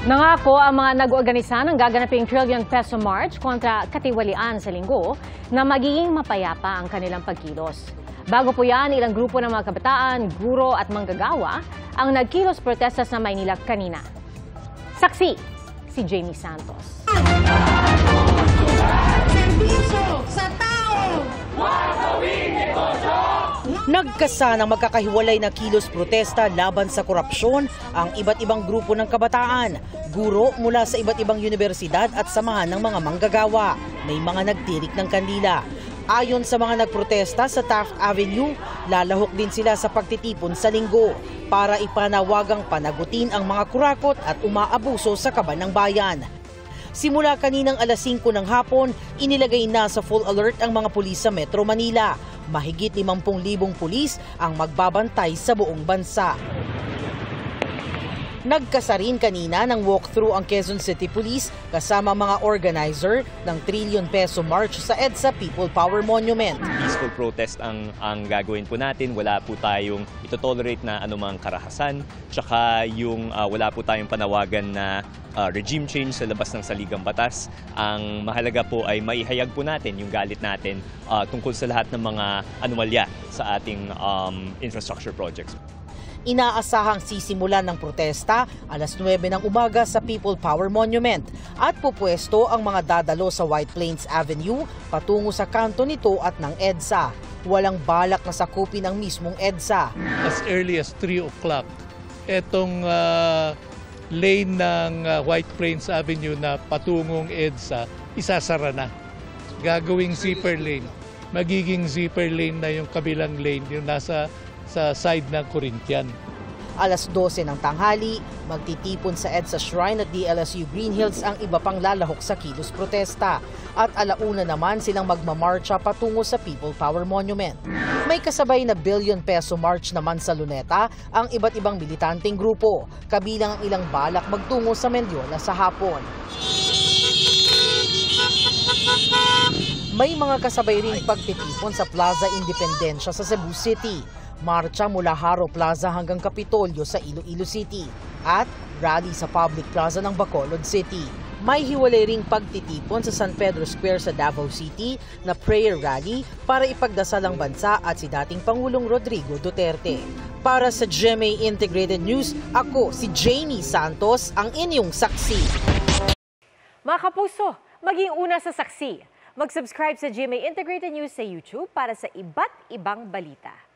Nangako ang mga nag-organisa ng gaganaping trillion peso march kontra katiwalian sa linggo na magiging mapayapa ang kanilang pagkilos. Bago po yan, ilang grupo ng mga kabataan, guro at manggagawa ang nagkilos protesta sa Maynila kanina. Saksi, si Jamie Santos. Sa tao! Nagkasanang magkakahiwalay na kilos protesta laban sa korupsyon ang iba't ibang grupo ng kabataan, guro mula sa iba't ibang universidad at samahan ng mga manggagawa. May mga nagtirik ng kandila. Ayon sa mga nagprotesta sa Taft Avenue, lalahok din sila sa pagtitipon sa linggo para ipanawagang panagutin ang mga kurakot at umaabuso sa kaban ng bayan. Simula kaninang alas 5 ng hapon, inilagay na sa full alert ang mga pulis sa Metro Manila. Mahigit 50,000 pulis ang magbabantay sa buong bansa. Nagkasarin kanina ng walkthrough ang Quezon City Police kasama mga organizer ng trillion peso march sa EDSA People Power Monument. Peaceful protest ang gagawin po natin. Wala po tayong ito-tolerate na anumang karahasan. Tsaka yung wala po tayong panawagan na regime change sa labas ng saligang batas. Ang mahalaga po ay maihayag po natin yung galit natin tungkol sa lahat ng mga anomalya sa ating infrastructure projects. Inaasahang sisimulan ng protesta alas 9 ng umaga sa People Power Monument at pupwesto ang mga dadalo sa White Plains Avenue patungo sa kanto nito at ng EDSA. Walang balak na sakupin ang mismong EDSA. As early as 3 o'clock, itong lane ng White Plains Avenue na patungong EDSA, isasara na. Gagawing zipper lane. Magiging zipper lane na yung kabilang lane, yung nasa sa side ng Corinthian. Alas 12 ng tanghali, magtitipon sa EDSA Shrine at DLSU Green Hills ang iba pang lalahok sa kilos protesta. At alauna naman silang magmamarcha patungo sa People Power Monument. May kasabay na billion peso march naman sa Luneta ang iba't ibang militanteng grupo, kabilang ang ilang balak magtungo sa Mendiola sa hapon. May mga kasabay ring pagtitipon sa Plaza Independencia sa Cebu City. Marcha mula Haro Plaza hanggang Kapitolyo sa Iloilo City at rally sa Public Plaza ng Bacolod City. May hiwalay ring pagtitipon sa San Pedro Square sa Davao City na prayer rally para ipagdasal ang bansa at si dating Pangulong Rodrigo Duterte. Para sa GMA Integrated News, ako si Jamie Santos, ang inyong saksi. Mga kapuso, maging una sa saksi. Mag-subscribe sa GMA Integrated News sa YouTube para sa iba't ibang balita.